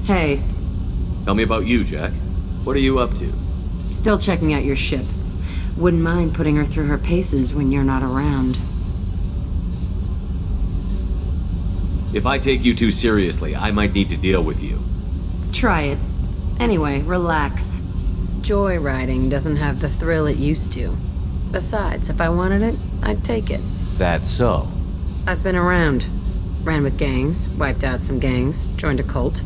Hey. Tell me about you, Jack. What are you up to? Still checking out your ship. Wouldn't mind putting her through her paces when you're not around. If I take you too seriously, I might need to deal with you. Try it. Anyway, relax. Joyriding doesn't have the thrill it used to. Besides, if I wanted it, I'd take it. That's so. I've been around. Ran with gangs, wiped out some gangs, joined a cult.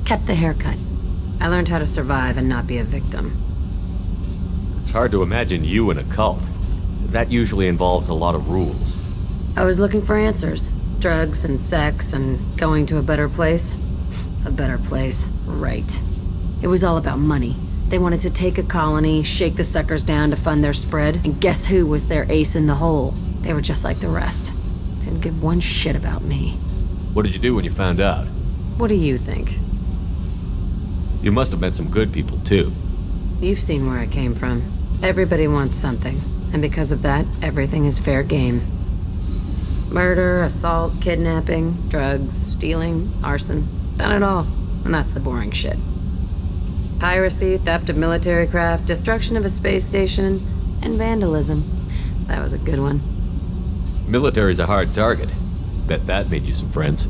Kept the haircut. I learned how to survive and not be a victim. It's hard to imagine you in a cult. That usually involves a lot of rules. I was looking for answers. Drugs and sex and going to a better place. A better place, right. It was all about money. They wanted to take a colony, shake the suckers down to fund their spread, and guess who was their ace in the hole? They were just like the rest. Didn't give one shit about me. What did you do when you found out? What do you think? You must have met some good people, too. You've seen where I came from. Everybody wants something, and because of that, everything is fair game. Murder, assault, kidnapping, drugs, stealing, arson. Done it all, and that's the boring shit. Piracy, theft of military craft, destruction of a space station, and vandalism. That was a good one. Military's a hard target. Bet that made you some friends.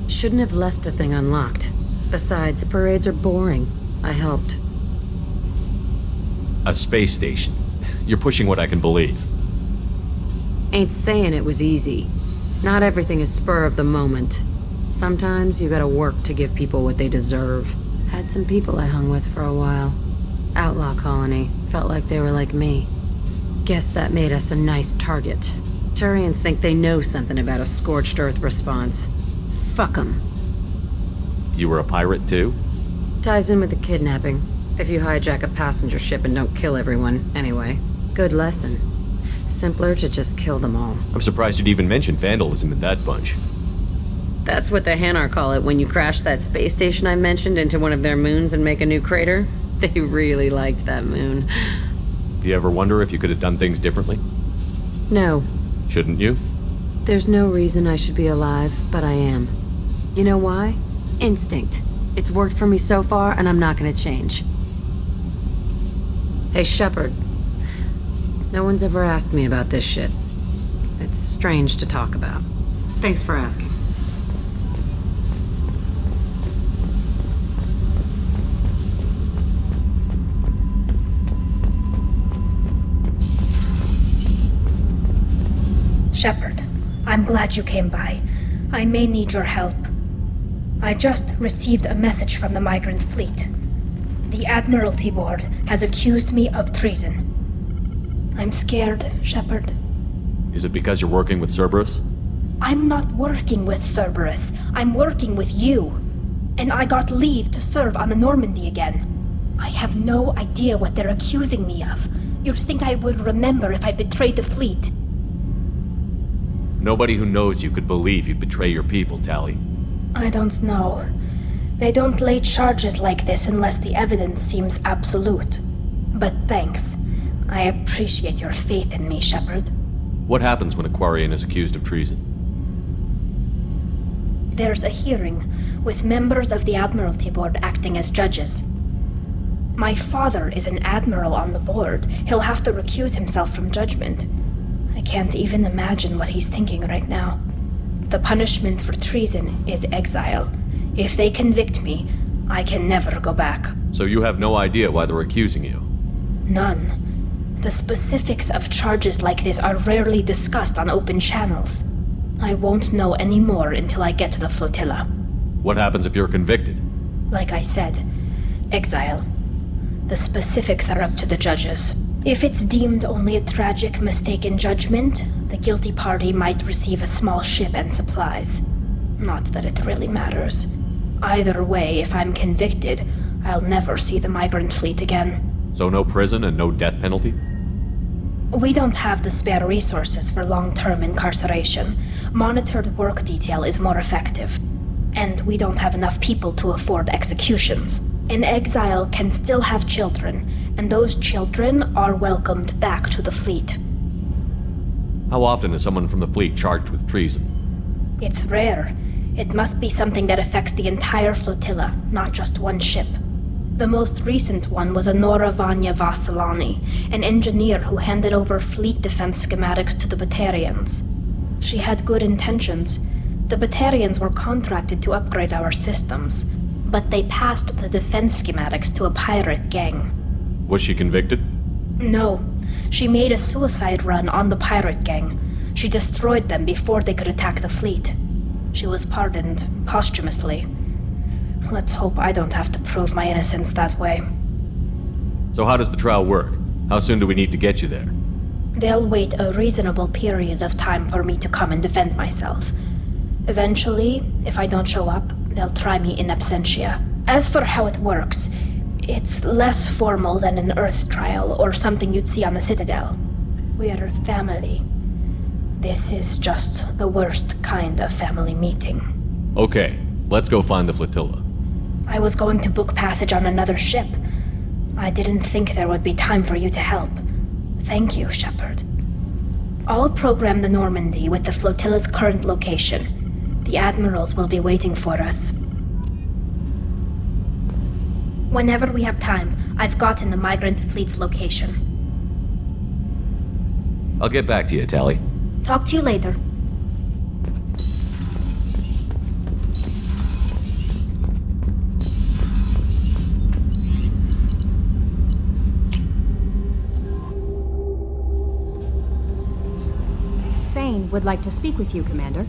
Shouldn't have left the thing unlocked. Besides, parades are boring. I helped. A space station. You're pushing what I can believe. Ain't saying it was easy. Not everything is spur of the moment. Sometimes you gotta work to give people what they deserve. Had some people I hung with for a while. Outlaw colony. Felt like they were like me. Guess that made us a nice target. Turians think they know something about a scorched earth response. Fuck 'em. You were a pirate, too? Ties in with the kidnapping. If you hijack a passenger ship and don't kill everyone, anyway. Good lesson. Simpler to just kill them all. I'm surprised you'd even mention vandalism in that bunch. That's what the Hanar call it when you crash that space station I mentioned into one of their moons and make a new crater. They really liked that moon. Do you ever wonder if you could have done things differently? No. Shouldn't you? There's no reason I should be alive, but I am. You know why? Instinct. It's worked for me so far, and I'm not gonna change. Hey, Shepard. No one's ever asked me about this shit. It's strange to talk about. Thanks for asking. Shepard, I'm glad you came by. I may need your help. I just received a message from the migrant fleet. The Admiralty Board has accused me of treason. I'm scared, Shepard. Is it because you're working with Cerberus? I'm not working with Cerberus. I'm working with you. And I got leave to serve on the Normandy again. I have no idea what they're accusing me of. You'd think I would remember if I betrayed the fleet. Nobody who knows you could believe you'd betray your people, Tali. I don't know. They don't lay charges like this unless the evidence seems absolute. But thanks. I appreciate your faith in me, Shepard. What happens when a Quarian is accused of treason? There's a hearing, with members of the Admiralty Board acting as judges. My father is an admiral on the board. He'll have to recuse himself from judgment. I can't even imagine what he's thinking right now. The punishment for treason is exile. If they convict me, I can never go back. So you have no idea why they're accusing you? None. The specifics of charges like this are rarely discussed on open channels. I won't know any more until I get to the flotilla. What happens if you're convicted? Like I said, exile. The specifics are up to the judges. If it's deemed only a tragic mistake in judgment, the guilty party might receive a small ship and supplies. Not that it really matters. Either way, if I'm convicted, I'll never see the migrant fleet again. So no prison and no death penalty? We don't have the spare resources for long-term incarceration. Monitored work detail is more effective. And we don't have enough people to afford executions. An exile can still have children, and those children are welcomed back to the fleet. How often is someone from the fleet charged with treason? It's rare. It must be something that affects the entire flotilla, not just one ship. The most recent one was Honora Vanya Vassilani, an engineer who handed over fleet defense schematics to the Batarians. She had good intentions. The Batarians were contracted to upgrade our systems, but they passed the defense schematics to a pirate gang. Was she convicted? No, she made a suicide run on the pirate gang. She destroyed them before they could attack the fleet. She was pardoned, posthumously. Let's hope I don't have to prove my innocence that way. So how does the trial work? How soon do we need to get you there? They'll wait a reasonable period of time for me to come and defend myself. Eventually, if I don't show up, they'll try me in absentia. As for how it works, it's less formal than an Earth trial or something you'd see on the Citadel. We're family. This is just the worst kind of family meeting. Okay, let's go find the flotilla. I was going to book passage on another ship. I didn't think there would be time for you to help. Thank you, Shepard. I'll program the Normandy with the flotilla's current location. The admirals will be waiting for us. Whenever we have time, I've gotten the migrant fleet's location. I'll get back to you, Tali. Talk to you later. Thane would like to speak with you, Commander.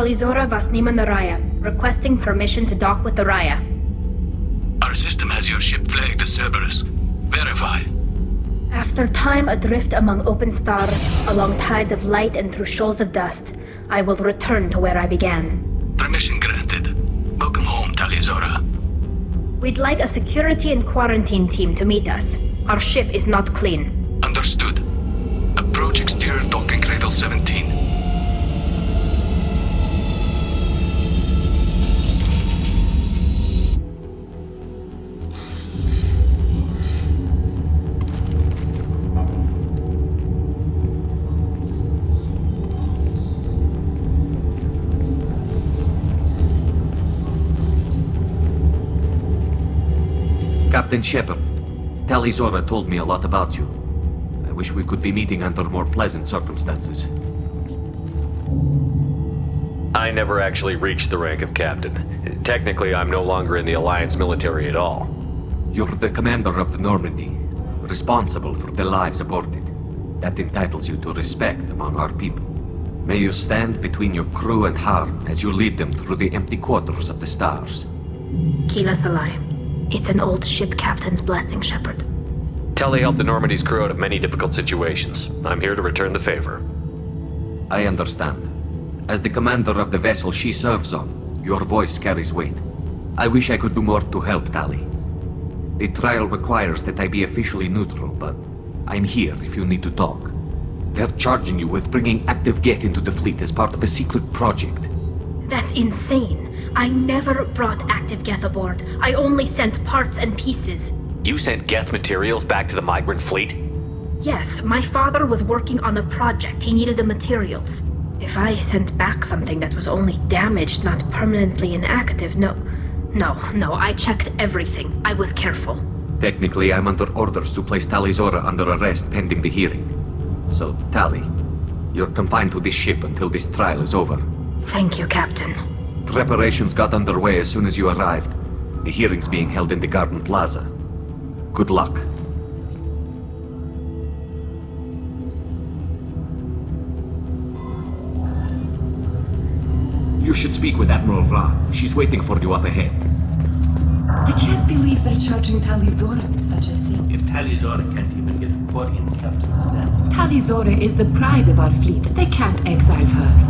Talizora Vasnima Naraya, requesting permission to dock with the Raya. Our system has your ship flagged as Cerberus. Verify. After time adrift among open stars, along tides of light and through shoals of dust, I will return to where I began. Permission granted. Welcome home, Talizora. We'd like a security and quarantine team to meet us. Our ship is not clean. Understood. Approach exterior docking cradle 17. Captain Shepard, Tali Zora told me a lot about you. I wish we could be meeting under more pleasant circumstances. I never actually reached the rank of captain. Technically, I'm no longer in the Alliance military at all. You're the commander of the Normandy, responsible for the lives aborted. That entitles you to respect among our people. May you stand between your crew and harm as you lead them through the empty quarters of the stars. Kila Salai. It's an old ship captain's blessing, Shepard. Tali helped the Normandy's crew out of many difficult situations. I'm here to return the favor. I understand. As the commander of the vessel she serves on, your voice carries weight. I wish I could do more to help Tali. The trial requires that I be officially neutral, but I'm here if you need to talk. They're charging you with bringing active Geth into the fleet as part of a secret project. That's insane. I never brought active Geth aboard. I only sent parts and pieces. You sent Geth materials back to the migrant fleet? Yes, my father was working on a project. He needed the materials. If I sent back something that was only damaged, not permanently inactive, no, I checked everything. I was careful. Technically, I'm under orders to place Tali Zora under arrest pending the hearing. So, Tali, you're confined to this ship until this trial is over. Thank you, Captain. Preparations got underway as soon as you arrived. The hearing's being held in the Garden Plaza. Good luck. You should speak with Admiral Ra. She's waiting for you up ahead. I can't believe they're charging Tali Zora with such a thing. If Tali Zora can't even get a Quarian captain, then... Tali Zora is the pride of our fleet. They can't exile her.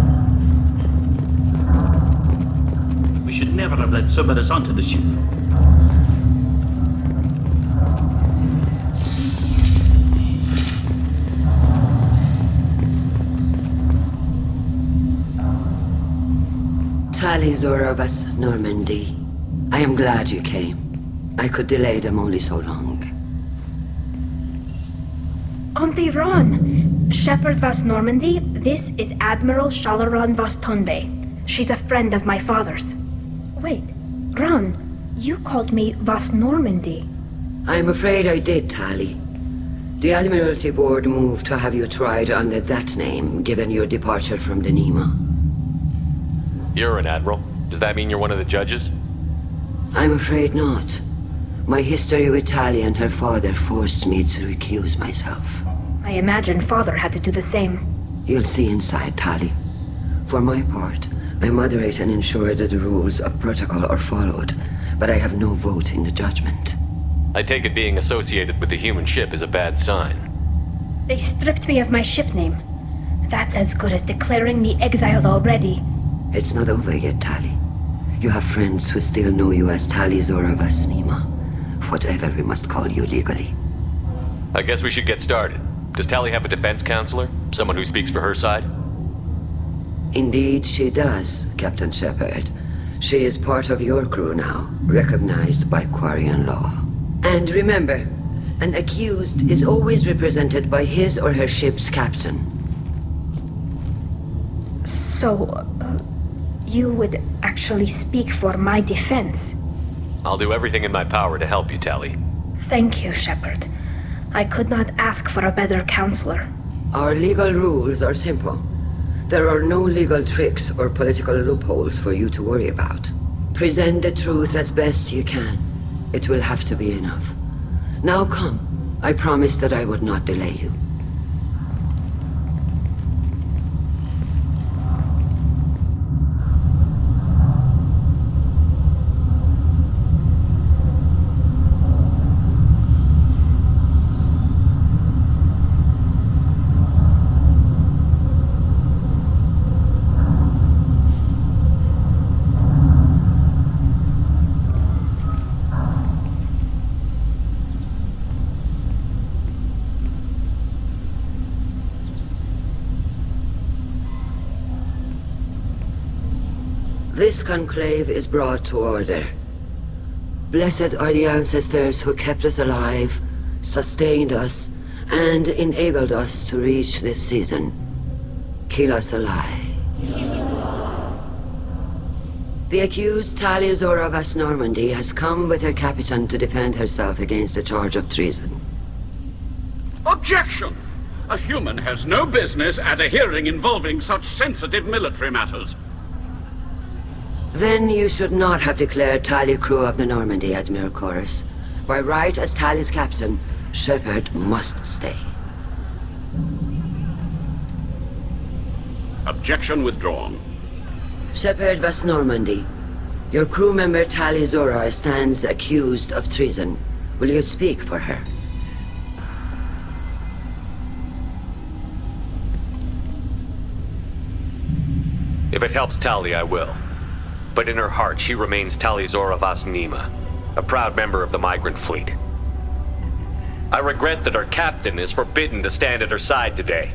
We should never have let Cerberus onto the ship. Tali Zora of us, Normandy. I am glad you came. I could delay them only so long. Auntie Ron! Shepard Vas Normandy, this is Admiral Shalaron Vas Tonbe. She's a friend of my father's. Wait, Ron, you called me Vas Normandy. I'm afraid I did, Tali. The Admiralty Board moved to have you tried under that name, given your departure from the Nema. You're an admiral. Does that mean you're one of the judges? I'm afraid not. My history with Tali and her father forced me to recuse myself. I imagine father had to do the same. You'll see inside, Tali. For my part, I moderate and ensure that the rules of protocol are followed, but I have no vote in the judgment. I take it being associated with the human ship is a bad sign. They stripped me of my ship name. That's as good as declaring me exiled already. It's not over yet, Tali. You have friends who still know you as Tali Zora Vas Nema. Whatever we must call you legally. I guess we should get started. Does Tali have a defense counselor? Someone who speaks for her side? Indeed she does, Captain Shepard. She is part of your crew now, recognized by Quarian law. And remember, an accused is always represented by his or her ship's captain. So, you would actually speak for my defense? I'll do everything in my power to help you, Tali. Thank you, Shepard. I could not ask for a better counselor. Our legal rules are simple. There are no legal tricks or political loopholes for you to worry about. Present the truth as best you can. It will have to be enough. Now come. I promised that I would not delay you. This conclave is brought to order. Blessed are the ancestors who kept us alive, sustained us, and enabled us to reach this season. Kila Salai. The accused Tali Zora of Normandy has come with her captain to defend herself against the charge of treason. Objection! A human has no business at a hearing involving such sensitive military matters. Then you should not have declared Tali crew of the Normandy, Admiral Chorus. By right as Tali's captain, Shepard must stay. Objection withdrawn. Shepard was Normandy. Your crew member Tali Zora stands accused of treason. Will you speak for her? If it helps Tali, I will. But in her heart, she remains Tali Zora Vas Nima, a proud member of the migrant fleet. I regret that our captain is forbidden to stand at her side today.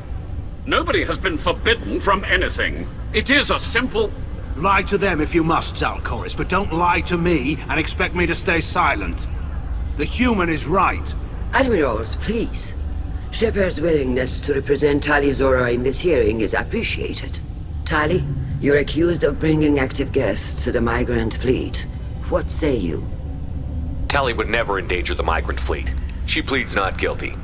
Nobody has been forbidden from anything. It is a simple... Lie to them if you must, Zalcoris, but don't lie to me and expect me to stay silent. The human is right. Admirals, please. Shepard's willingness to represent Tali Zora in this hearing is appreciated. Tali, you're accused of bringing active guests to the migrant fleet. What say you? Tali would never endanger the migrant fleet. She pleads not guilty.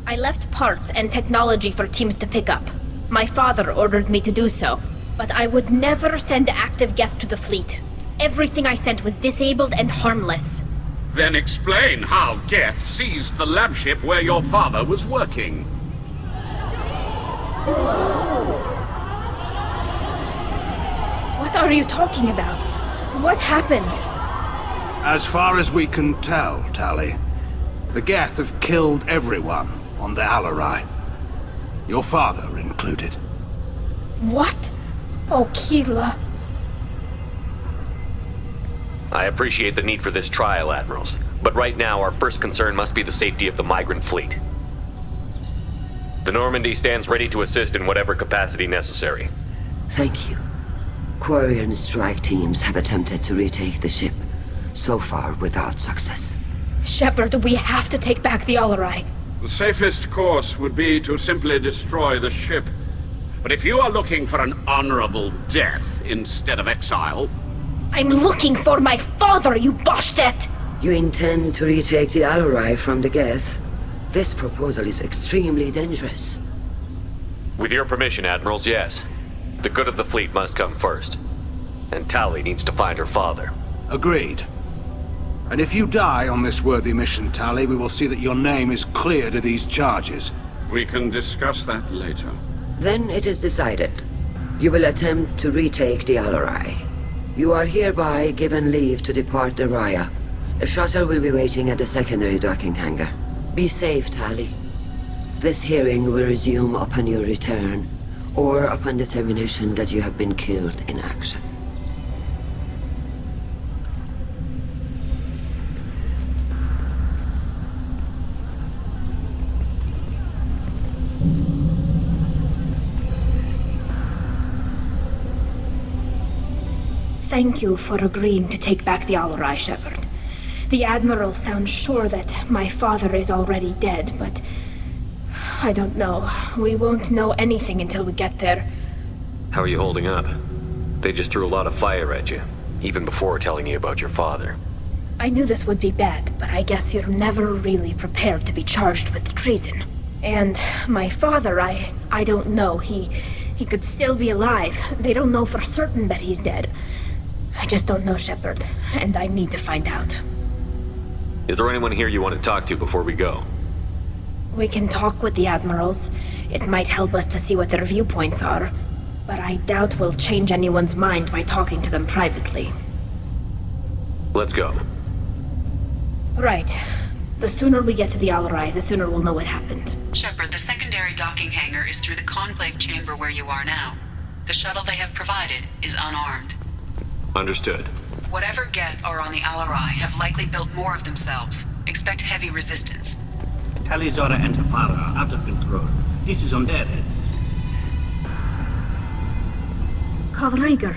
I left parts and technology for teams to pick up. My father ordered me to do so, but I would never send active guests to the fleet. Everything I sent was disabled and harmless. Then explain how Geth seized the lab ship where your father was working. What are you talking about? What happened? As far as we can tell, Tali, the Geth have killed everyone on the Alarai. Your father included. What? Oh, Keela. I appreciate the need for this trial, Admirals. But right now, our first concern must be the safety of the migrant fleet. The Normandy stands ready to assist in whatever capacity necessary. Thank you. Quarry and strike teams have attempted to retake the ship, so far without success. Shepard, we have to take back the Alarai. The safest course would be to simply destroy the ship. But if you are looking for an honorable death instead of exile... I'm looking for my father, you bastet! You intend to retake the Alarai from the Geth? This proposal is extremely dangerous. With your permission, Admirals, yes. The good of the fleet must come first. And Tali needs to find her father. Agreed. And if you die on this worthy mission, Tali, we will see that your name is cleared of these charges. We can discuss that later. Then it is decided. You will attempt to retake the Alarai. You are hereby given leave to depart the Raya. A shuttle will be waiting at the secondary docking hangar. Be safe, Tali. This hearing will resume upon your return, or upon determination that you have been killed in action. Thank you for agreeing to take back the Alarai, Shepard. The Admiral sounds sure that my father is already dead, but... I don't know. We won't know anything until we get there. How are you holding up? They just threw a lot of fire at you, even before telling you about your father. I knew this would be bad, but I guess you're never really prepared to be charged with treason. And my father, I don't know. He could still be alive. They don't know for certain that he's dead. I just don't know, Shepard, and I need to find out. Is there anyone here you want to talk to before we go? We can talk with the Admirals. It might help us to see what their viewpoints are, but I doubt we'll change anyone's mind by talking to them privately. Let's go. Right. The sooner we get to the Alarai, the sooner we'll know what happened. Shepard, the secondary docking hangar is through the conclave chamber where you are now. The shuttle they have provided is unarmed. Understood. Whatever Geth are on the Alarai have likely built more of themselves. Expect heavy resistance. Tali Zora and her father are out of control. This is on their heads. Kalrieger.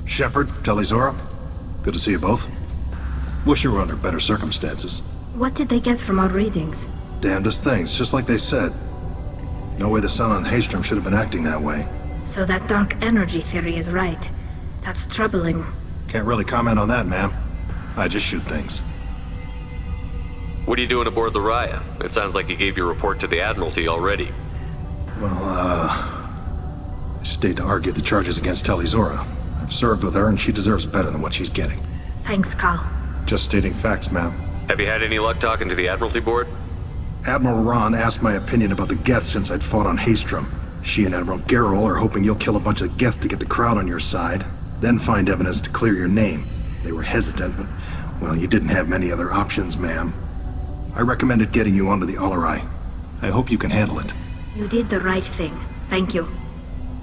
Shepard, Tali Zora. Good to see you both. Wish you were under better circumstances. What did they get from our readings? Damnedest things, just like they said. No way the sun on Haystrom should have been acting that way. So that dark energy theory is right. That's troubling. Can't really comment on that, ma'am. I just shoot things. What are you doing aboard the Raya? It sounds like you gave your report to the Admiralty already. Well, I stayed to argue the charges against Tali Zora. I've served with her, and she deserves better than what she's getting. Thanks, Cal. Just stating facts, ma'am. Have you had any luck talking to the Admiralty Board? Admiral Ron asked my opinion about the Geth since I'd fought on Haestrom. She and Admiral Gerrel are hoping you'll kill a bunch of Geth to get the crowd on your side, then find evidence to clear your name. They were hesitant, but, well, you didn't have many other options, ma'am. I recommended getting you onto the Alarai. I hope you can handle it. You did the right thing. Thank you.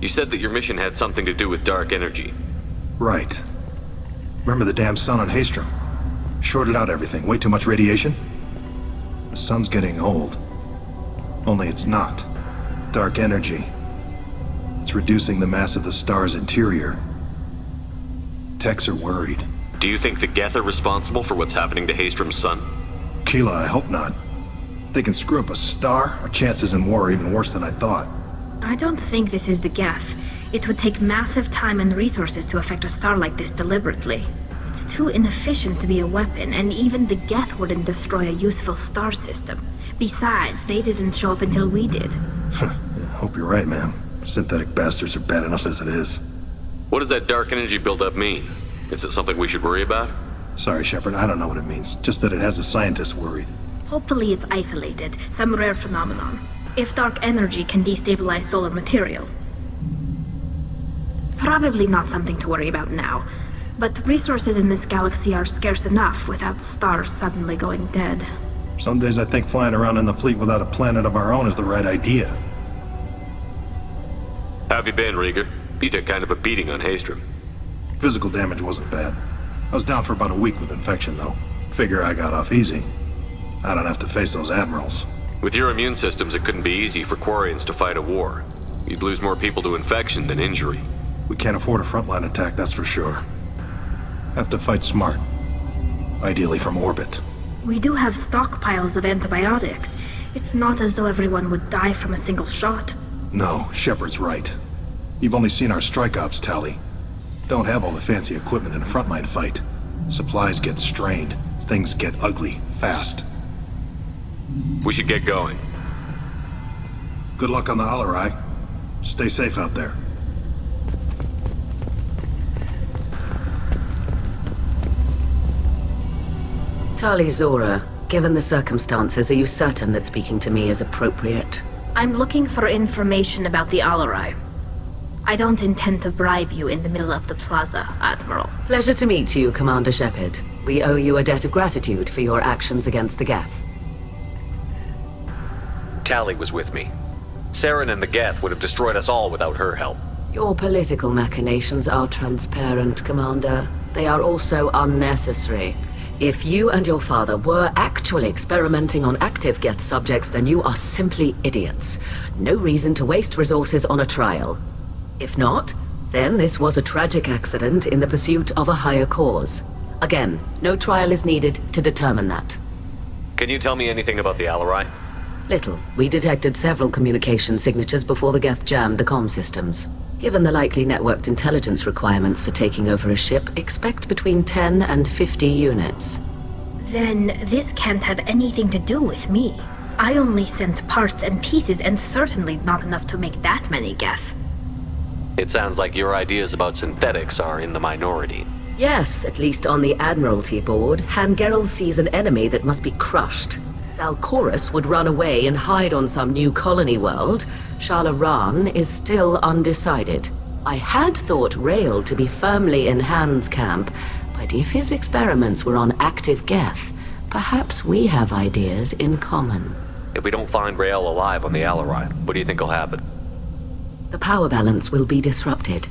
You said that your mission had something to do with dark energy. Right. Remember the damn sun on Haestrom? Shorted out everything. Way too much radiation? The sun's getting old. Only it's not. Dark energy. It's reducing the mass of the star's interior. Techs are worried. Do you think the Geth are responsible for what's happening to Haestrom's sun? Keela, I hope not. If they can screw up a star, our chances in war are even worse than I thought. I don't think this is the Geth. It would take massive time and resources to affect a star like this deliberately. It's too inefficient to be a weapon, and even the Geth wouldn't destroy a useful star system. Besides, they didn't show up until we did. Yeah, hope you're right, ma'am. Synthetic bastards are bad enough as it is. What does that dark energy buildup mean? Is it something we should worry about? Sorry, Shepard, I don't know what it means. Just that it has the scientists worried. Hopefully it's isolated, some rare phenomenon. If dark energy can destabilize solar material. Probably not something to worry about now. But resources in this galaxy are scarce enough without stars suddenly going dead. Some days I think flying around in the fleet without a planet of our own is the right idea. How have you been, Rieger? You took kind of a beating on Haestrom. Physical damage wasn't bad. I was down for about a week with infection, though. Figure I got off easy. I don't have to face those admirals. With your immune systems, it couldn't be easy for Quarians to fight a war. You'd lose more people to infection than injury. We can't afford a frontline attack, that's for sure. Have to fight smart. Ideally from orbit. We do have stockpiles of antibiotics. It's not as though everyone would die from a single shot. No, Shepard's right. You've only seen our strike ops, Tali. Don't have all the fancy equipment in a frontline fight. Supplies get strained. Things get ugly, fast. We should get going. Good luck on the Alarai. Stay safe out there. Tali Zora, given the circumstances, are you certain that speaking to me is appropriate? I'm looking for information about the Alarai. I don't intend to bribe you in the middle of the plaza, Admiral. Pleasure to meet you, Commander Shepard. We owe you a debt of gratitude for your actions against the Geth. Tali was with me. Saren and the Geth would have destroyed us all without her help. Your political machinations are transparent, Commander. They are also unnecessary. If you and your father were actually experimenting on active Geth subjects, then you are simply idiots. No reason to waste resources on a trial. If not, then this was a tragic accident in the pursuit of a higher cause. Again, no trial is needed to determine that. Can you tell me anything about the Alarai? Little. We detected several communication signatures before the Geth jammed the comm systems. Given the likely networked intelligence requirements for taking over a ship, expect between 10 and 50 units. Then this can't have anything to do with me. I only sent parts and pieces, and certainly not enough to make that many Geth. It sounds like your ideas about synthetics are in the minority. Yes, at least on the Admiralty board, Han Gerrel sees an enemy that must be crushed. Zalcorus would run away and hide on some new colony world. Shala Ran is still undecided. I had thought Rael to be firmly in Han's camp, but if his experiments were on active Geth, perhaps we have ideas in common. If we don't find Rael alive on the Alarai, what do you think will happen? The power balance will be disrupted.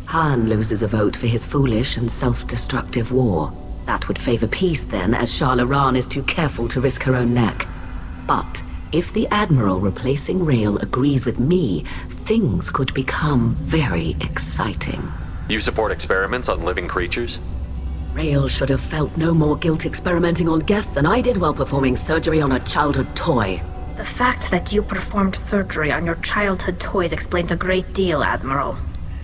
Han loses a vote for his foolish and self-destructive war. That would favor peace then, as Shala Ran is too careful to risk her own neck. But if the Admiral replacing Rael agrees with me, things could become very exciting. You support experiments on living creatures? Rael should have felt no more guilt experimenting on Geth than I did while performing surgery on a childhood toy. The fact that you performed surgery on your childhood toys explains a great deal, Admiral.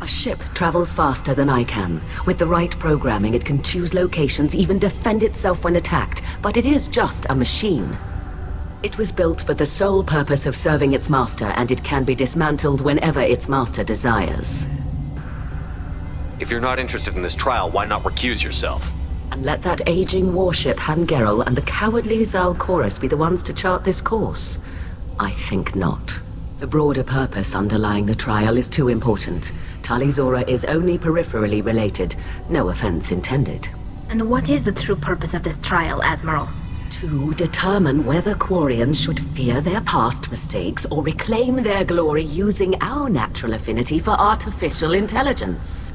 A ship travels faster than I can. With the right programming, it can choose locations, even defend itself when attacked. But it is just a machine. It was built for the sole purpose of serving its master, and it can be dismantled whenever its master desires. If you're not interested in this trial, why not recuse yourself? And let that aging warship Han Gerel and the cowardly Zal Chorus be the ones to chart this course? I think not. The broader purpose underlying the trial is too important. Tali Zora is only peripherally related. No offense intended. And what is the true purpose of this trial, Admiral? To determine whether Quarians should fear their past mistakes or reclaim their glory using our natural affinity for artificial intelligence.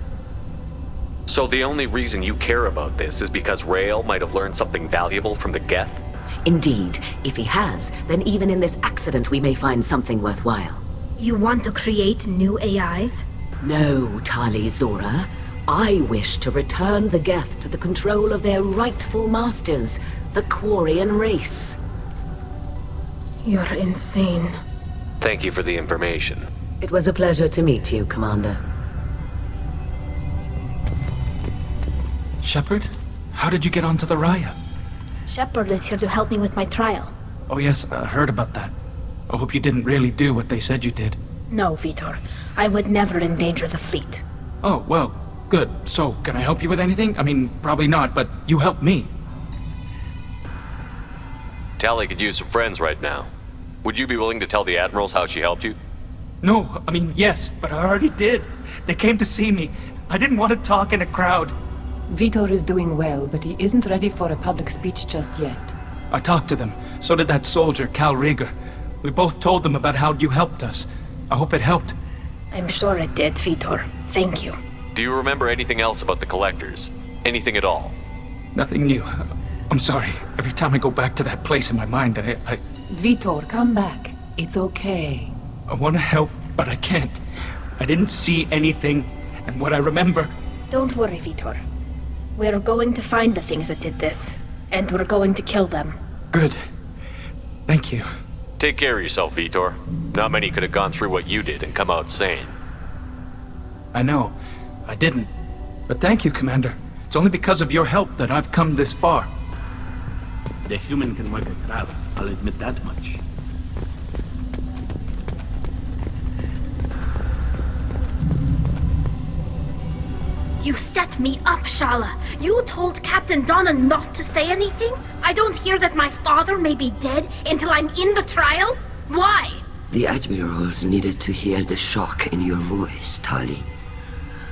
So the only reason you care about this is because Rael might have learned something valuable from the Geth? Indeed. If he has, then even in this accident we may find something worthwhile. You want to create new AIs? No, Tali Zora. I wish to return the Geth to the control of their rightful masters, the Quarian race. You're insane. Thank you for the information. It was a pleasure to meet you, Commander. Shepard? How did you get onto the Raya? Shepard is here to help me with my trial. Oh yes, I heard about that. I hope you didn't really do what they said you did. No, Vitor. I would never endanger the fleet. Oh, well, good. So, can I help you with anything? I mean, probably not, but you helped me. Tali could use some friends right now. Would you be willing to tell the Admirals how she helped you? No, I mean, yes, but I already did. They came to see me. I didn't want to talk in a crowd. Vitor is doing well, but he isn't ready for a public speech just yet. I talked to them. So did that soldier, Cal Rieger. We both told them about how you helped us. I hope it helped. I'm sure it did, Vitor. Thank you. Do you remember anything else about the Collectors? Anything at all? Nothing new. I'm sorry. Every time I go back to that place in my mind, I Vitor, come back. It's okay. I want to help, but I can't. I didn't see anything, and what I remember... Don't worry, Vitor. We're going to find the things that did this, and we're going to kill them. Good. Thank you. Take care of yourself, Vitor. Not many could have gone through what you did and come out sane. I know. I didn't. But thank you, Commander. It's only because of your help that I've come this far. The human can work a crowd, I'll admit that much. You set me up, Shala. You told Captain Donna not to say anything? I don't hear that my father may be dead until I'm in the trial? Why? The Admirals needed to hear the shock in your voice, Tali.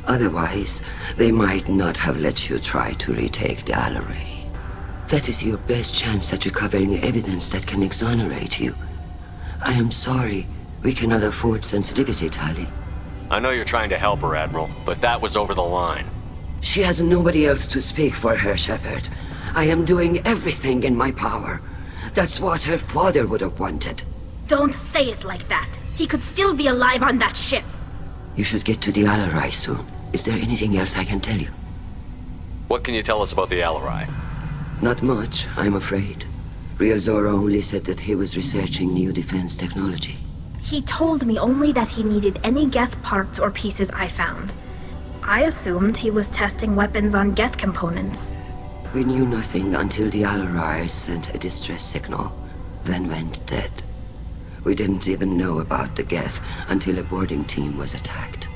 Otherwise, they might not have let you try to retake the Alaray. That is your best chance at recovering evidence that can exonerate you. I am sorry. We cannot afford sensitivity, Tali. I know you're trying to help her, Admiral, but that was over the line. She has nobody else to speak for her, Shepard. I am doing everything in my power. That's what her father would have wanted. Don't say it like that. He could still be alive on that ship. You should get to the Alarai soon. Is there anything else I can tell you? What can you tell us about the Alarai? Not much, I'm afraid. Real Zora only said that he was researching new defense technology. He told me only that he needed any Geth parts or pieces I found. I assumed he was testing weapons on Geth components. We knew nothing until the Alarai sent a distress signal, then went dead. We didn't even know about the Geth until a boarding team was attacked.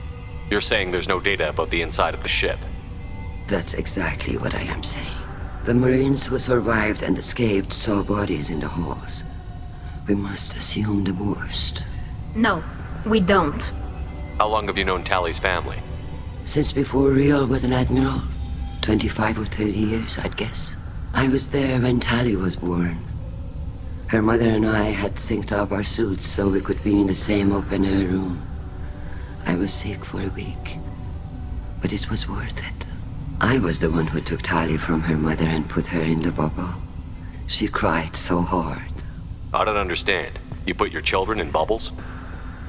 You're saying there's no data about the inside of the ship? That's exactly what I am saying. The Marines who survived and escaped saw bodies in the halls. We must assume the worst. No, we don't. How long have you known Tali's family? Since before Real was an admiral. 25 or 30 years, I'd guess. I was there when Tali was born. Her mother and I had synced up our suits so we could be in the same open-air room. I was sick for a week, but it was worth it. I was the one who took Tali from her mother and put her in the bubble. She cried so hard. I don't understand. You put your children in bubbles?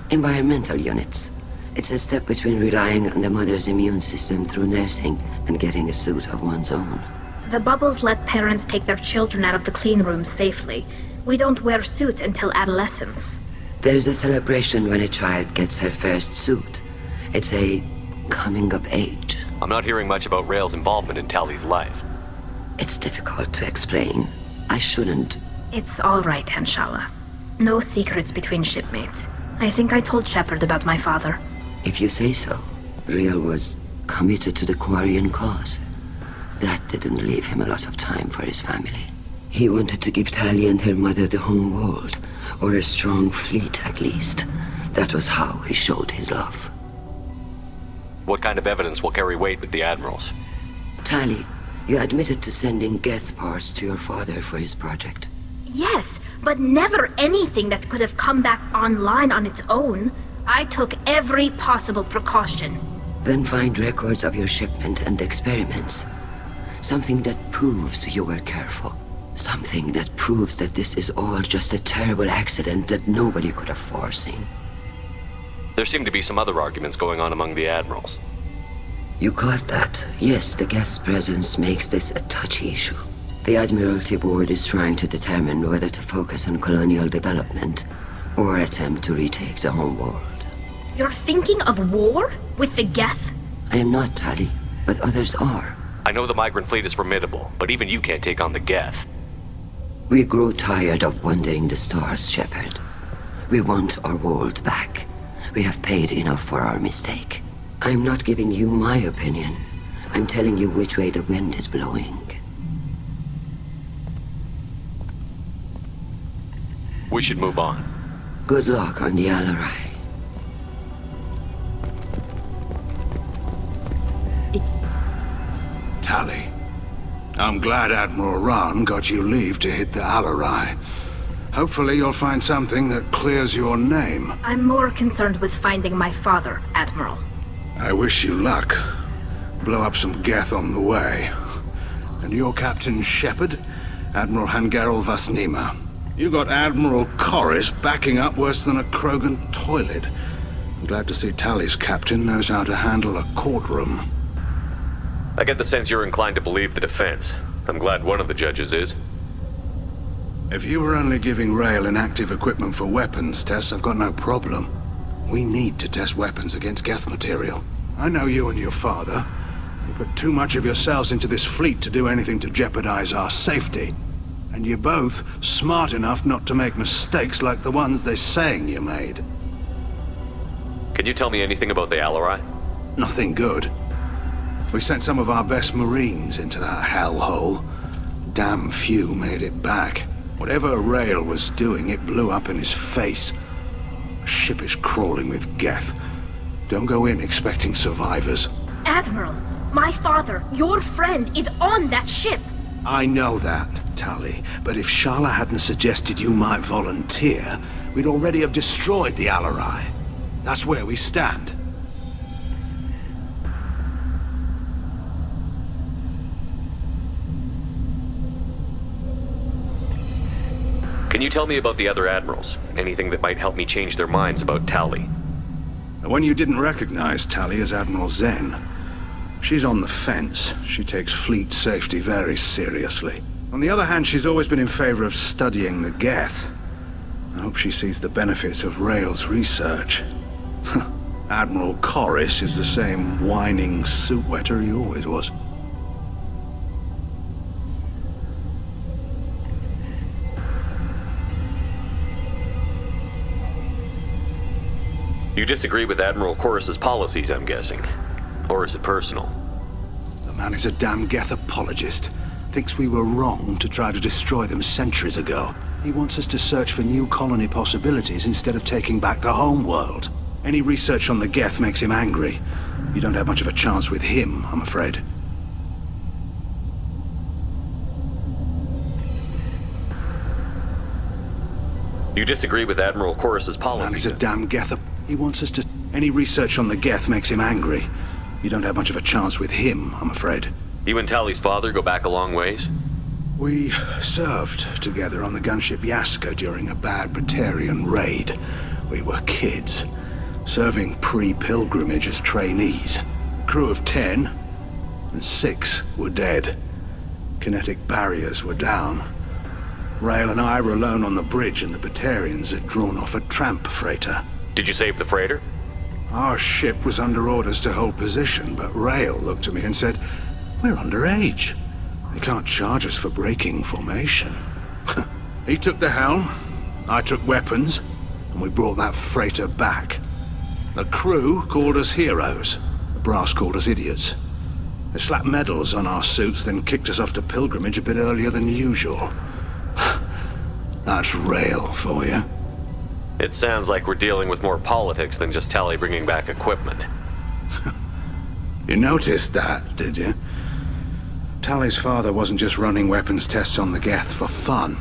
Environmental units. It's a step between relying on the mother's immune system through nursing and getting a suit of one's own. The bubbles let parents take their children out of the clean rooms safely. We don't wear suits until adolescence. There's a celebration when a child gets her first suit. It's a coming of age. I'm not hearing much about Rael's involvement in Tali's life. It's difficult to explain. I shouldn't. It's all right, Anshala. No secrets between shipmates. I think I told Shepard about my father. If you say so. Rael was committed to the Quarian cause. That didn't leave him a lot of time for his family. He wanted to give Tali and her mother the home world, or a strong fleet at least. That was how he showed his love. What kind of evidence will carry weight with the Admirals? Tali, you admitted to sending Geth parts to your father for his project. Yes, but never anything that could have come back online on its own. I took every possible precaution. Then find records of your shipment and experiments. Something that proves you were careful. Something that proves that this is all just a terrible accident that nobody could have foreseen. There seem to be some other arguments going on among the Admirals. You caught that. Yes, the Geth's presence makes this a touchy issue. The Admiralty Board is trying to determine whether to focus on colonial development or attempt to retake the home world. You're thinking of war? With the Geth? I am not, Tali, but others are. I know the migrant fleet is formidable, but even you can't take on the Geth. We grow tired of wandering the stars, Shepard. We want our world back. We have paid enough for our mistake. I'm not giving you my opinion. I'm telling you which way the wind is blowing. We should move on. Good luck on the Alarai. Tali, I'm glad Admiral Rahn got you leave to hit the Alarai. Hopefully you'll find something that clears your name. I'm more concerned with finding my father, Admiral. I wish you luck. Blow up some Geth on the way. And your Captain Shepard, Admiral Hangarel Vasnima. You got Admiral Corris backing up worse than a Krogan toilet. I'm glad to see Tali's captain knows how to handle a courtroom. I get the sense you're inclined to believe the defense. I'm glad one of the judges is. If you were only giving Rael inactive equipment for weapons tests, I've got no problem. We need to test weapons against Geth material. I know you and your father. You put too much of yourselves into this fleet to do anything to jeopardize our safety. And you're both smart enough not to make mistakes like the ones they're saying you made. Can you tell me anything about the Alarai? Nothing good. We sent some of our best Marines into that hellhole. Damn few made it back. Whatever Rael was doing, it blew up in his face. The ship is crawling with Geth. Don't go in expecting survivors. Admiral, my father, your friend, is on that ship. I know that, Tali, but if Shala hadn't suggested you might volunteer, we'd already have destroyed the Alarai. That's where we stand. Can you tell me about the other Admirals? Anything that might help me change their minds about Tali? The one you didn't recognize, Tali, is Admiral Zen. She's on the fence. She takes fleet safety very seriously. On the other hand, she's always been in favor of studying the Geth. I hope she sees the benefits of Rael's research. Admiral Corris is the same whining suit wetter he always was. You disagree with Admiral Corris's policies, I'm guessing. Or is it personal? The man is a damn Geth apologist. Thinks we were wrong to try to destroy them centuries ago. He wants us to search for new colony possibilities instead of taking back the home world. Any research on the Geth makes him angry. You don't have much of a chance with him, I'm afraid. You disagree with Admiral Corris's policies? Man, he's a damn Geth. He wants us to... Any research on the Geth makes him angry. You don't have much of a chance with him, I'm afraid. You and Tali's father go back a long ways? We served together on the gunship Yaska during a bad Batarian raid. We were kids, serving pre-pilgrimage as trainees. Crew of 10, and 6 were dead. Kinetic barriers were down. Rael and I were alone on the bridge, and the Batarians had drawn off a tramp freighter. Did you save the freighter? Our ship was under orders to hold position, but Rail looked at me and said, "We're underage. They can't charge us for breaking formation." He took the helm, I took weapons, and we brought that freighter back. The crew called us heroes. The brass called us idiots. They slapped medals on our suits, then kicked us off to pilgrimage a bit earlier than usual. That's Rail for you. It sounds like we're dealing with more politics than just Tali bringing back equipment. You noticed that, did you? Tali's father wasn't just running weapons tests on the Geth for fun.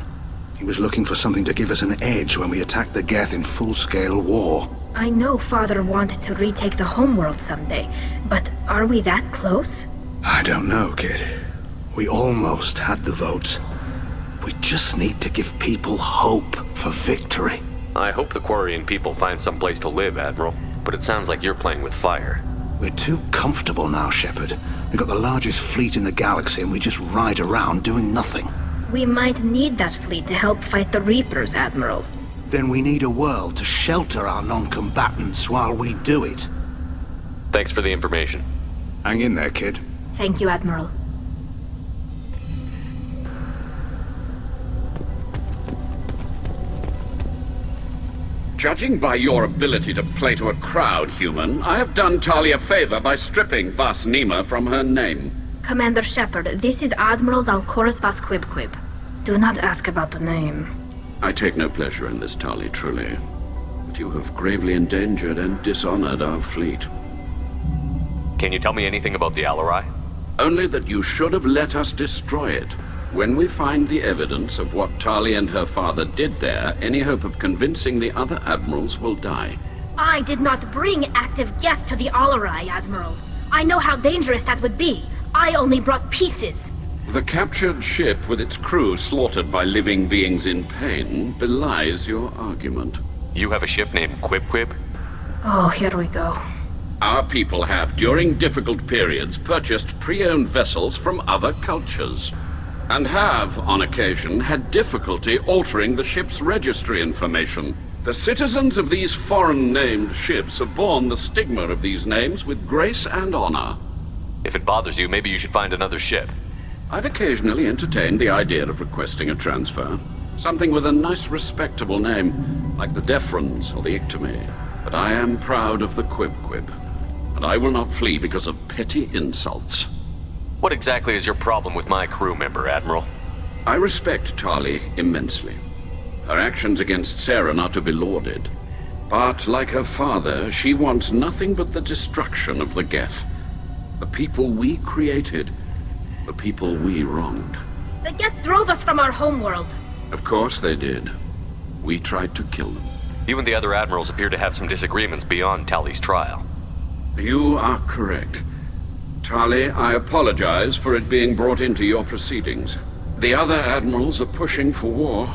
He was looking for something to give us an edge when we attacked the Geth in full-scale war. I know Father wanted to retake the homeworld someday, but are we that close? I don't know, kid. We almost had the votes. We just need to give people hope for victory. I hope the Quarian people find some place to live, Admiral. But it sounds like you're playing with fire. We're too comfortable now, Shepard. We've got the largest fleet in the galaxy and we just ride around doing nothing. We might need that fleet to help fight the Reapers, Admiral. Then we need a world to shelter our non-combatants while we do it. Thanks for the information. Hang in there, kid. Thank you, Admiral. Judging by your ability to play to a crowd, human, I have done Tali a favor by stripping Vas Nima from her name. Commander Shepard, this is Admiral Zalkoris Vas Quib. Do not ask about the name. I take no pleasure in this, Tali, truly. But you have gravely endangered and dishonored our fleet. Can you tell me anything about the Alarai? Only that you should have let us destroy it. When we find the evidence of what Tali and her father did there, any hope of convincing the other admirals will die. I did not bring active Geth to the Alarai, Admiral. I know how dangerous that would be. I only brought pieces. The captured ship with its crew slaughtered by living beings in pain belies your argument. You have a ship named Quib? Oh, here we go. Our people have, during difficult periods, purchased pre-owned vessels from other cultures. And have, on occasion, had difficulty altering the ship's registry information. The citizens of these foreign-named ships have borne the stigma of these names with grace and honor. If it bothers you, maybe you should find another ship. I've occasionally entertained the idea of requesting a transfer. Something with a nice, respectable name, like the Defrons or the Ictomy. But I am proud of the Quib. And I will not flee because of petty insults. What exactly is your problem with my crew member, Admiral? I respect Tali immensely. Her actions against Saren are to be lauded. But, like her father, she wants nothing but the destruction of the Geth. The people we created. The people we wronged. The Geth drove us from our homeworld. Of course they did. We tried to kill them. You and the other admirals appear to have some disagreements beyond Tali's trial. You are correct. Tali, I apologize for it being brought into your proceedings. The other admirals are pushing for war.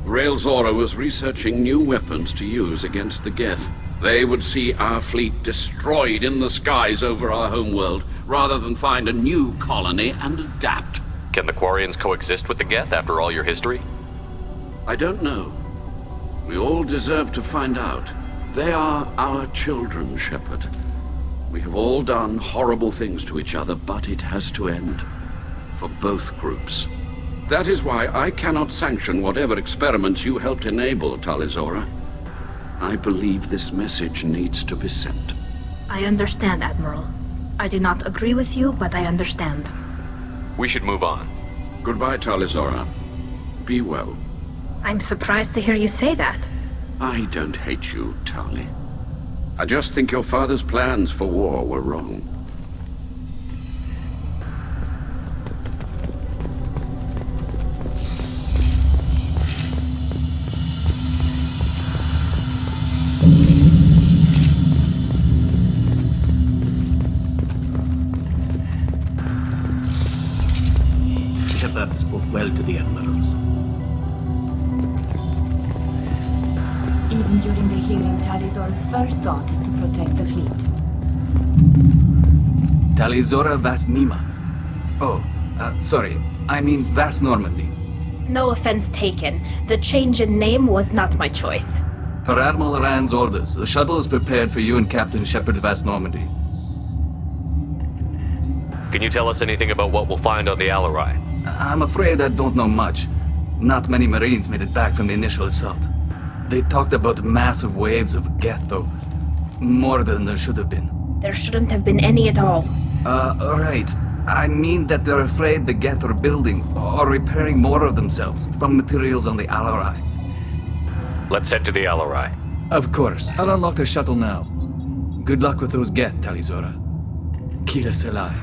Rail Zora was researching new weapons to use against the Geth. They would see our fleet destroyed in the skies over our homeworld, rather than find a new colony and adapt. Can the Quarians coexist with the Geth after all your history? I don't know. We all deserve to find out. They are our children, Shepard. We have all done horrible things to each other, but it has to end. For both groups. That is why I cannot sanction whatever experiments you helped enable, Tali Zora. I believe this message needs to be sent. I understand, Admiral. I do not agree with you, but I understand. We should move on. Goodbye, Tali Zora. Be well. I'm surprised to hear you say that. I don't hate you, Tali. I just think your father's plans for war were wrong. Shepard spoke well to the admirals. Even during the hearing, Tali Zora's first thought is to protect the fleet. Tali Zora Vas Nima. Oh, sorry. I mean Vas Normandy. No offense taken. The change in name was not my choice. Per Admiral Rand's orders, the shuttle is prepared for you and Captain Shepard of West Normandy. Can you tell us anything about what we'll find on the Alarai? I'm afraid I don't know much. Not many Marines made it back from the initial assault. They talked about massive waves of Geth, though. More than there should have been. There shouldn't have been any at all. Right. I mean that they're afraid the Geth are building or repairing more of themselves from materials on the Alarai. Let's head to the Alarai. Of course. I'll unlock the shuttle now. Good luck with those Geth, Tali Zora. Kila Selai.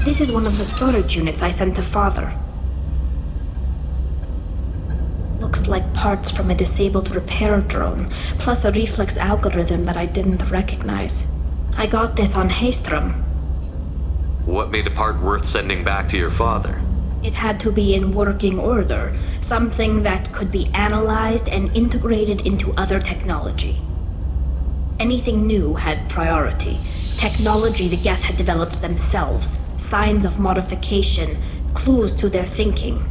This is one of the storage units I sent to Father. Looks like parts from a disabled repair drone, plus a reflex algorithm that I didn't recognize. I got this on Haystrom. What made a part worth sending back to your father? It had to be in working order, something that could be analyzed and integrated into other technology. Anything new had priority. Technology the Geth had developed themselves, signs of modification, clues to their thinking.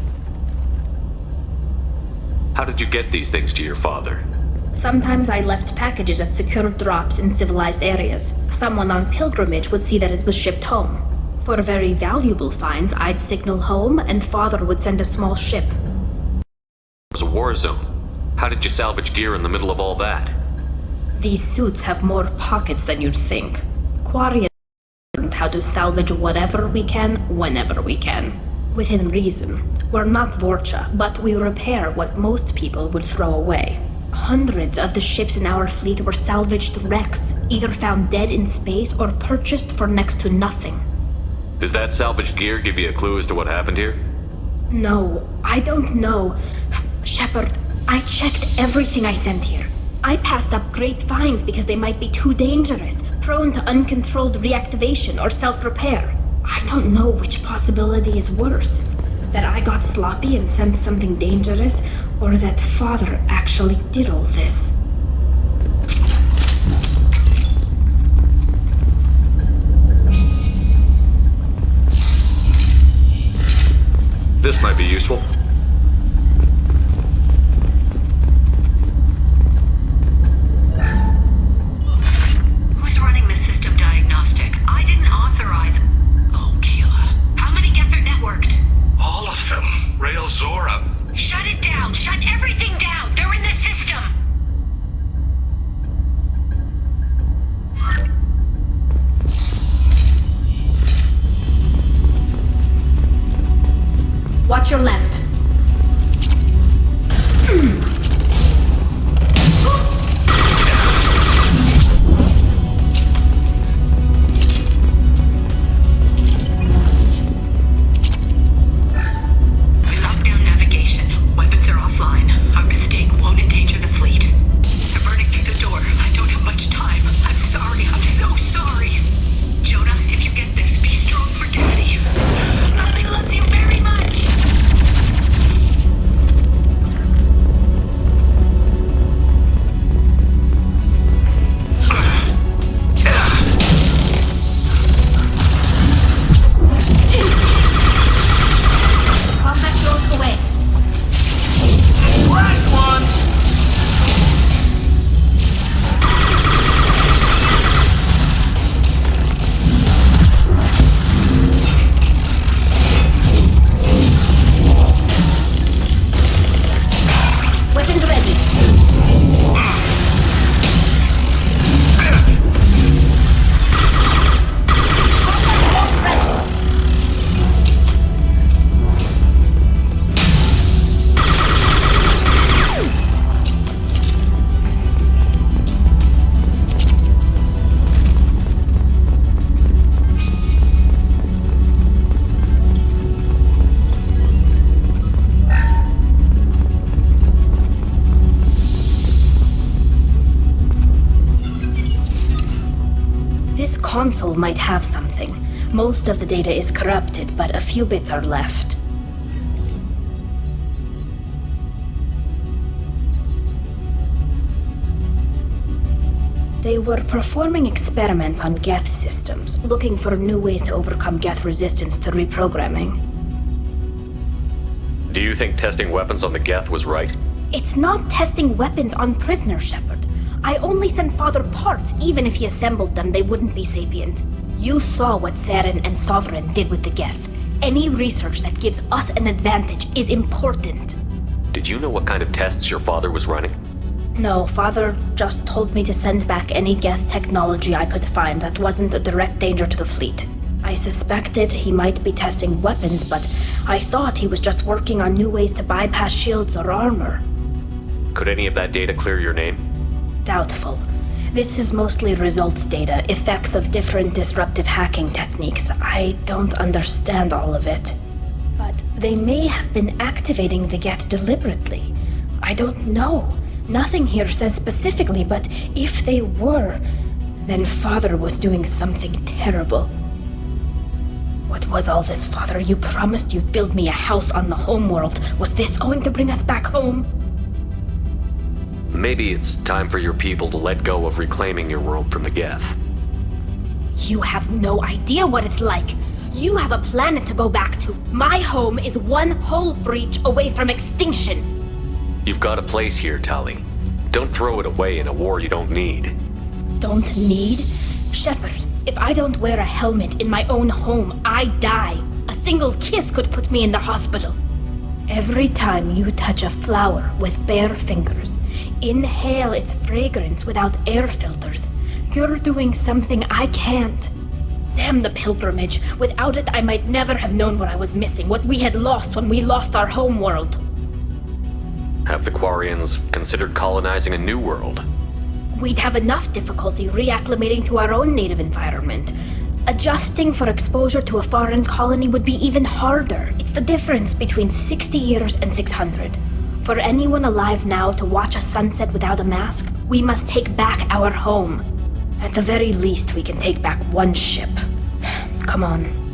How did you get these things to your father? Sometimes I left packages at secure drops in civilized areas. Someone on pilgrimage would see that it was shipped home. For very valuable finds, I'd signal home, and Father would send a small ship. It was a war zone. How did you salvage gear in the middle of all that? These suits have more pockets than you'd think. Quarry learned how to salvage whatever we can, whenever we can. Within reason. We're not Vorcha, but we repair what most people would throw away. Hundreds of the ships in our fleet were salvaged wrecks, either found dead in space or purchased for next to nothing. Does that salvaged gear give you a clue as to what happened here? No, I don't know. Shepard, I checked everything I sent here. I passed up great finds because they might be too dangerous, prone to uncontrolled reactivation or self-repair. I don't know which possibility is worse. That I got sloppy and sent something dangerous, or that Father actually did all this. This might be useful. Who's running the system diagnostic? I didn't authorize. Oh, Keela. How many Geth are networked? All of them. Rail Zora. Shut it down! Shut everything down! They're in the system! Watch your left. console might have something. Most of the data is corrupted, but a few bits are left. They were performing experiments on Geth systems, looking for new ways to overcome Geth resistance to reprogramming. Do you think testing weapons on the Geth was right? It's not testing weapons on prisoners, Shepard. I only sent Father parts. Even if he assembled them, they wouldn't be sapient. You saw what Saren and Sovereign did with the Geth. Any research that gives us an advantage is important. Did you know what kind of tests your father was running? No, Father just told me to send back any Geth technology I could find that wasn't a direct danger to the fleet. I suspected he might be testing weapons, but I thought he was just working on new ways to bypass shields or armor. Could any of that data clear your name? Doubtful. This is mostly results data, effects of different disruptive hacking techniques. I don't understand all of it. But they may have been activating the Geth deliberately. I don't know. Nothing here says specifically, but if they were, then Father was doing something terrible. What was all this, Father? You promised you'd build me a house on the homeworld. Was this going to bring us back home? Maybe it's time for your people to let go of reclaiming your world from the Geth. You have no idea what it's like. You have a planet to go back to. My home is one hull breach away from extinction. You've got a place here, Tali. Don't throw it away in a war you don't need. Don't need? Shepard, if I don't wear a helmet in my own home, I die. A single kiss could put me in the hospital. Every time you touch a flower with bare fingers, inhale its fragrance without air filters, you're doing something I can't. Damn the pilgrimage. Without it, I might never have known what I was missing, what we had lost when we lost our home world. Have the Quarians considered colonizing a new world? We'd have enough difficulty reacclimating to our own native environment. Adjusting for exposure to a foreign colony would be even harder. It's the difference between 60 years and 600. For anyone alive now to watch a sunset without a mask, we must take back our home. At the very least, we can take back one ship. Come on.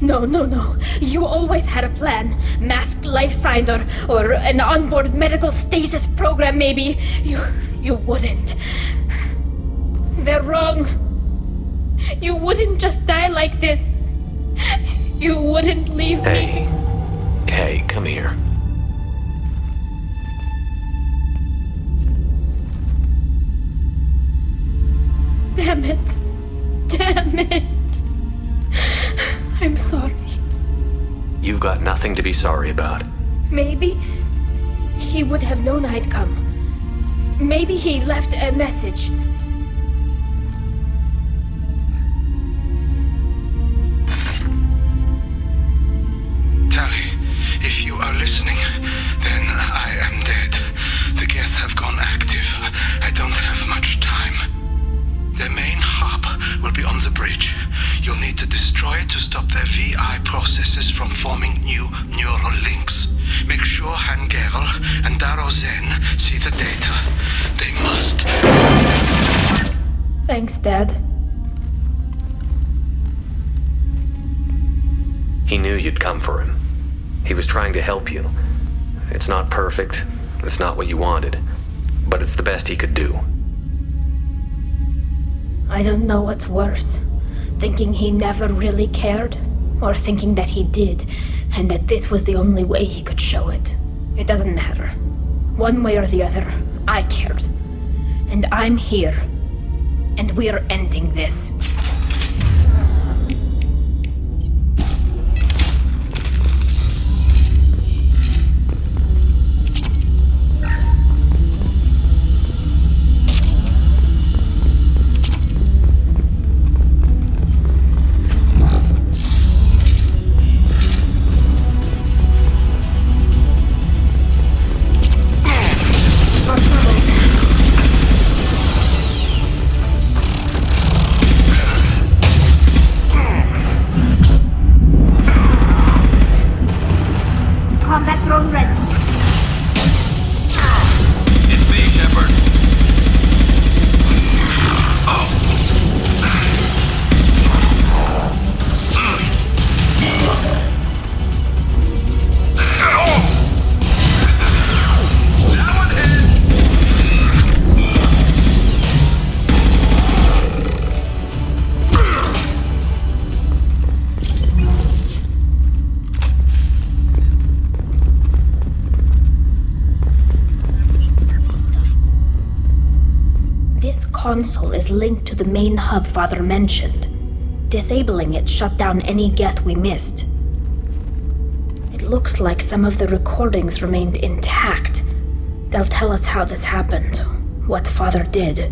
No. You always had a plan. Masked life signs or an onboard medical stasis program, maybe. You wouldn't. They're wrong. You wouldn't just die like this. You wouldn't leave me. Hey, come here. Damn it. Damn it. I'm sorry. You've got nothing to be sorry about. Maybe he would have known I'd come. Maybe he left a message. Tali, if you are listening, then I am dead. The Geth have gone active. I don't have much time. Their main hub will be on the bridge. You'll need to destroy it to stop their VI processes from forming new neural links. Make sure Hangerel and Darozen see the data. They must. Thanks, Dad. He knew you'd come for him. He was trying to help you. It's not perfect. It's not what you wanted. But it's the best he could do. I don't know what's worse. Thinking he never really cared, or thinking that he did, and that this was the only way he could show it. It doesn't matter. One way or the other, I cared. And I'm here. And we're ending this. Console is linked to the main hub Father mentioned. Disabling it shut down any Geth we missed. It looks like some of the recordings remained intact. They'll tell us how this happened, what Father did.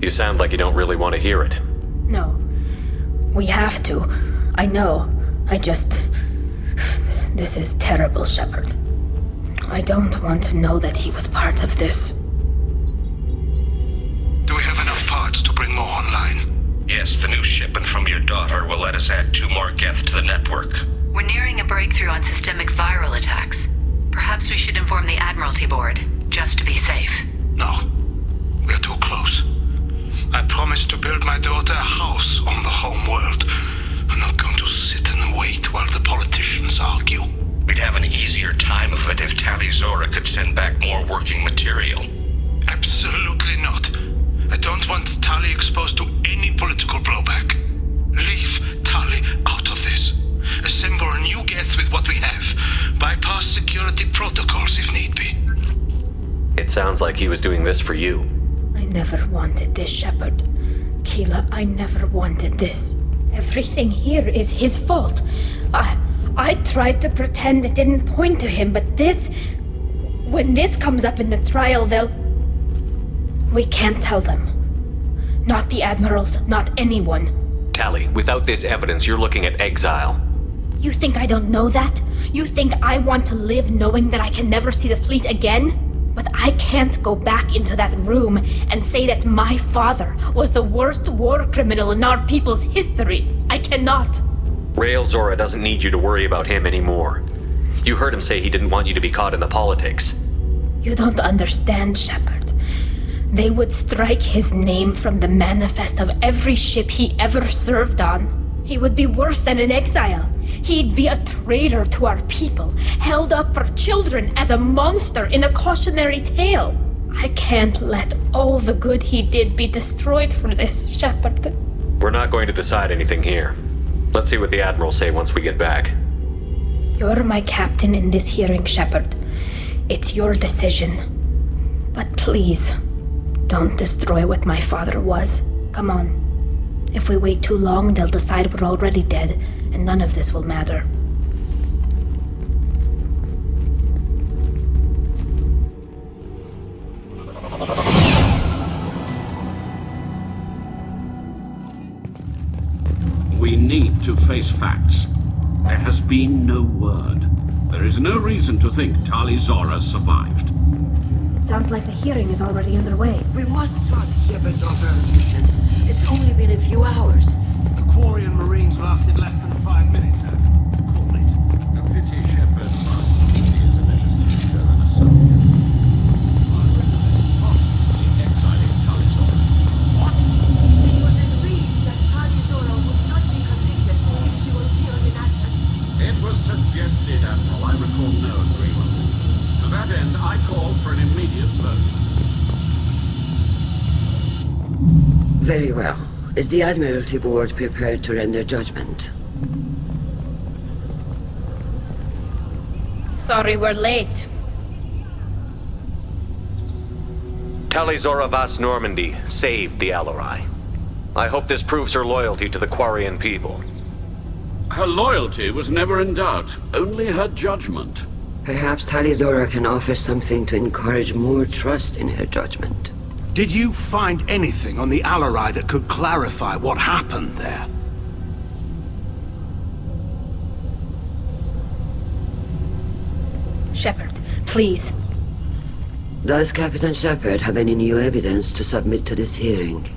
You sound like you don't really want to hear it. No. We have to. I know. This is terrible, Shepard. I don't want to know that he was part of this. Do we have enough parts to bring more online? Yes, the new shipment from your daughter will let us add 2 more Geth to the network. We're nearing a breakthrough on systemic viral attacks. Perhaps we should inform the Admiralty Board, just to be safe. No. We're too close. I promised to build my daughter a house on the home world. I'm not going to sit and wait while the politicians argue. We'd have an easier time of it if Tali Zora could send back more working material. Absolutely not. I don't want Tali exposed to any political blowback. Leave Tali out of this. Assemble a new Geth with what we have. Bypass security protocols if need be. It sounds like he was doing this for you. I never wanted this, Shepard. Keela, I never wanted this. Everything here is his fault. I tried to pretend it didn't point to him, but this... When this comes up in the trial, we can't tell them. Not the admirals, not anyone. Tali, without this evidence, you're looking at exile. You think I don't know that? You think I want to live knowing that I can never see the fleet again? But I can't go back into that room and say that my father was the worst war criminal in our people's history. I cannot. Rael Zora doesn't need you to worry about him anymore. You heard him say he didn't want you to be caught in the politics. You don't understand, Shepard. They would strike his name from the manifest of every ship he ever served on. He would be worse than an exile. He'd be a traitor to our people, held up for children as a monster in a cautionary tale. I can't let all the good he did be destroyed for this, Shepard. We're not going to decide anything here. Let's see what the Admiral say once we get back. You're my captain in this hearing, Shepard. It's your decision. But please, don't destroy what my father was. Come on. If we wait too long, they'll decide we're already dead, and none of this will matter. We need to face facts. There has been no word. There is no reason to think Tali Zora survived. It sounds like the hearing is already underway. We must trust Shepard's offer of assistance. It's only been a few hours. The Quarian Marines lasted less than 5 minutes, sir. Call it. A pity Shepard must be a better teacher than a soldier. I recommend possibly exiling Tali Zora. What? It was agreed that Tali Zora would not be convicted if she were killed in action. It was suggested, Admiral. I recall no agreement. To that end, I call for an immediate vote. Very well. Is the Admiralty Board prepared to render judgment? Sorry we're late. Tali Zora Vas Normandy saved the Alarai. I hope this proves her loyalty to the Quarian people. Her loyalty was never in doubt, only her judgment. Perhaps Tali Zora can offer something to encourage more trust in her judgment. Did you find anything on the Alarai that could clarify what happened there? Shepard, please. Does Captain Shepard have any new evidence to submit to this hearing?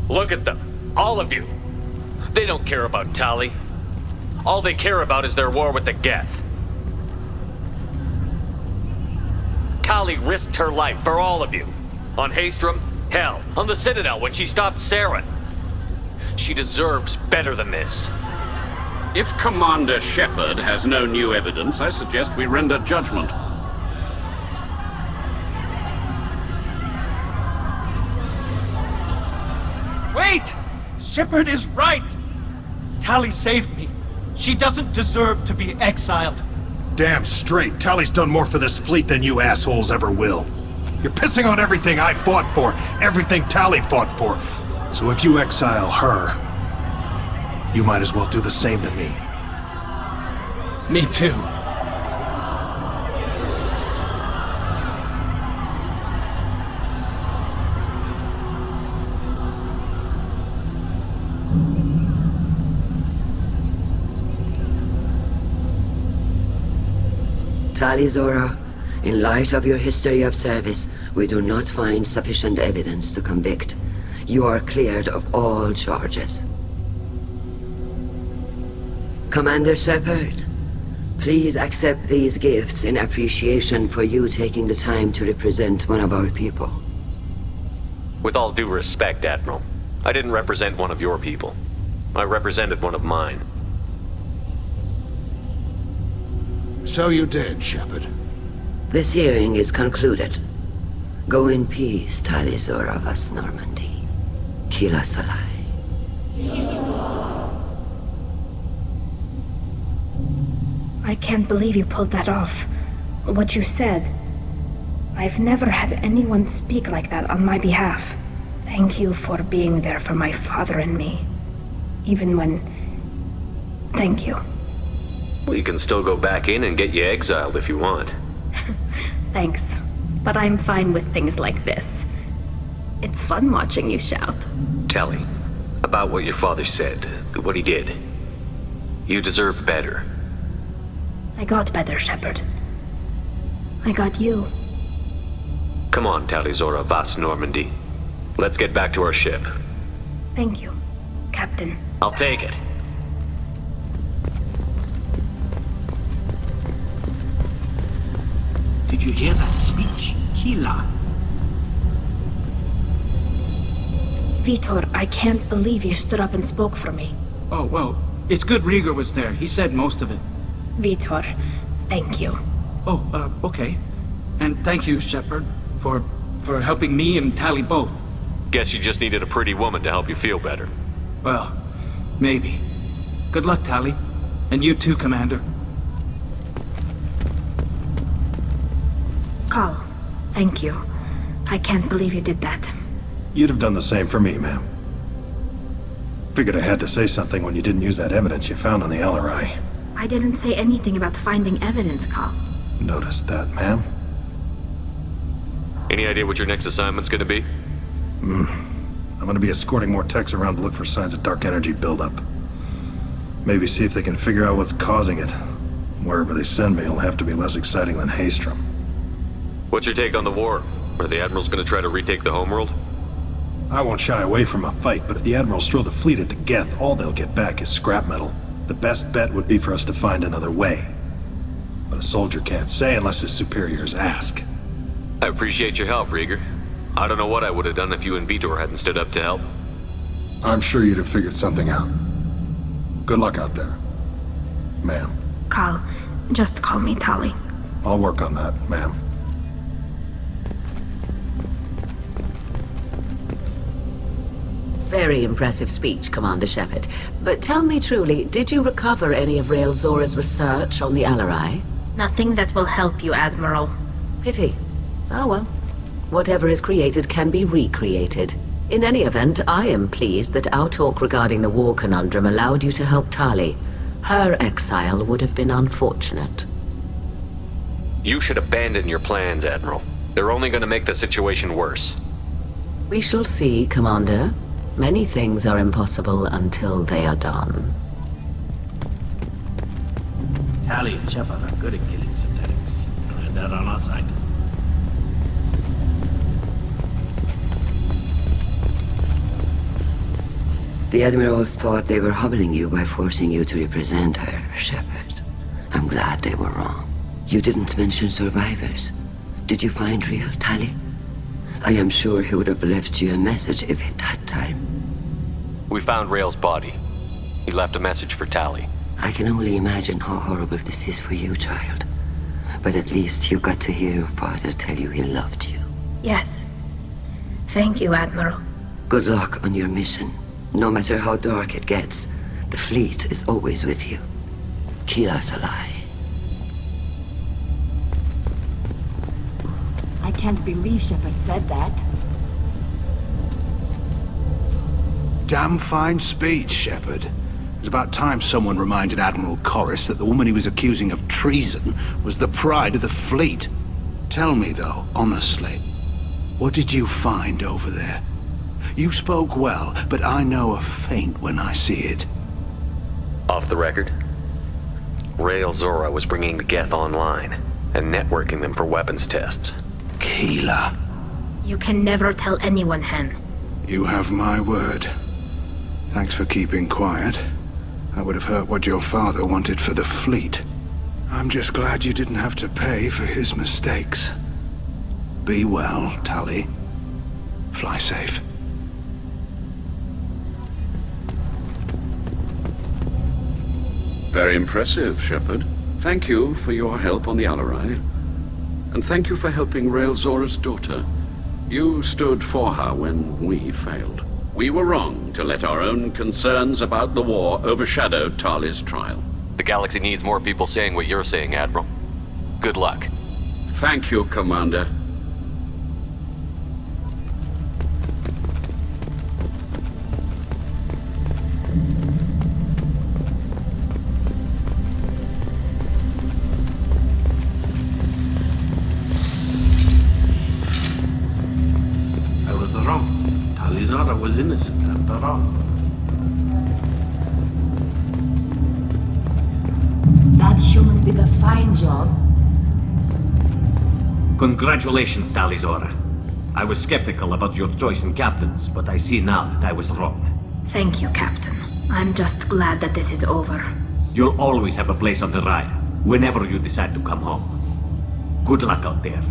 Look at them. All of you. They don't care about Tali. All they care about is their war with the Geth. Tali risked her life for all of you. On Haestrom, hell, on the Citadel when she stopped Saren. She deserves better than this. If Commander Shepard has no new evidence, I suggest we render judgment. Wait! Shepard is right! Tali saved me. She doesn't deserve to be exiled. Damn straight, Tali's done more for this fleet than you assholes ever will. You're pissing on everything I fought for, everything Tali fought for. So if you exile her, you might as well do the same to me. Me too. Tali Zora, in light of your history of service, we do not find sufficient evidence to convict. You are cleared of all charges. Commander Shepard, please accept these gifts in appreciation for you taking the time to represent one of our people. With all due respect, Admiral, I didn't represent one of your people. I represented one of mine. So you did, Shepard. This hearing is concluded. Go in peace, Tali Zora Vas Normandy. Kila Salai. I can't believe you pulled that off. What you said. I've never had anyone speak like that on my behalf. Thank you for being there for my father and me. Even when... Thank you. We can still go back in and get you exiled if you want. Thanks. But I'm fine with things like this. It's fun watching you shout. Tali, about what your father said, what he did. You deserve better. I got better, Shepard. I got you. Come on, Tali Zora Vas Normandy. Let's get back to our ship. Thank you, Captain. I'll take it. Did you hear that speech? Kila. Vitor, I can't believe you stood up and spoke for me. Oh, well, it's good Rieger was there. He said most of it. Vitor, thank you. Oh, okay. And thank you, Shepard, for For helping me and Tali both. Guess you just needed a pretty woman to help you feel better. Well, maybe. Good luck, Tali. And you too, Commander. Carl, thank you. I can't believe you did that. You'd have done the same for me, ma'am. Figured I had to say something when you didn't use that evidence you found on the LRI. I didn't say anything about finding evidence, Carl. Noticed that, ma'am. Any idea what your next assignment's gonna be? I'm gonna be escorting more techs around to look for signs of dark energy buildup. Maybe see if they can figure out what's causing it. Wherever they send me, it'll have to be less exciting than Haystrom. What's your take on the war? Are the Admirals gonna try to retake the homeworld? I won't shy away from a fight, but if the Admirals throw the fleet at the Geth, all they'll get back is scrap metal. The best bet would be for us to find another way. But a soldier can't say unless his superiors ask. I appreciate your help, Rieger. I don't know what I would have done if you and Vitor hadn't stood up to help. I'm sure you'd have figured something out. Good luck out there, ma'am. Carl, just call me Tali. I'll work on that, ma'am. Very impressive speech, Commander Shepard. But tell me truly, did you recover any of Rael Zora's research on the Alarai? Nothing that will help you, Admiral. Pity. Oh well. Whatever is created can be recreated. In any event, I am pleased that our talk regarding the war conundrum allowed you to help Tali. Her exile would have been unfortunate. You should abandon your plans, Admiral. They're only gonna make the situation worse. We shall see, Commander. Many things are impossible until they are done. Tali and Shepard are good at killing synthetics. Glad they're on our side. The Admirals thought they were humbling you by forcing you to represent her, Shepard. I'm glad they were wrong. You didn't mention survivors. Did you find real Tali? I am sure he would have left you a message if he'd had time. We found Rael's body. He left a message for Tali. I can only imagine how horrible this is for you, child. But at least you got to hear your father tell you he loved you. Yes. Thank you, Admiral. Good luck on your mission. No matter how dark it gets, the fleet is always with you. Keela's a lie. I can't believe Shepard said that. Damn fine speech, Shepard. It's about time someone reminded Admiral Corris that the woman he was accusing of treason was the pride of the fleet. Tell me, though, honestly, what did you find over there? You spoke well, but I know a feint when I see it. Off the record, Rael Zora was bringing the Geth online and networking them for weapons tests. Keela. You can never tell anyone, Hen. You have my word. Thanks for keeping quiet. I would have heard what your father wanted for the fleet. I'm just glad you didn't have to pay for his mistakes. Be well, Tali. Fly safe. Very impressive, Shepard. Thank you for your help on the Alarai. And thank you for helping Rael Zora's daughter. You stood for her when we failed. We were wrong to let our own concerns about the war overshadow Tali's trial. The galaxy needs more people saying what you're saying, Admiral. Good luck. Thank you, Commander. I was wrong. Tali Zora was innocent after all. That human did a fine job. Congratulations, Tali Zora. I was skeptical about your choice in captains, but I see now that I was wrong. Thank you, Captain. I'm just glad that this is over. You'll always have a place on the Raya, whenever you decide to come home. Good luck out there.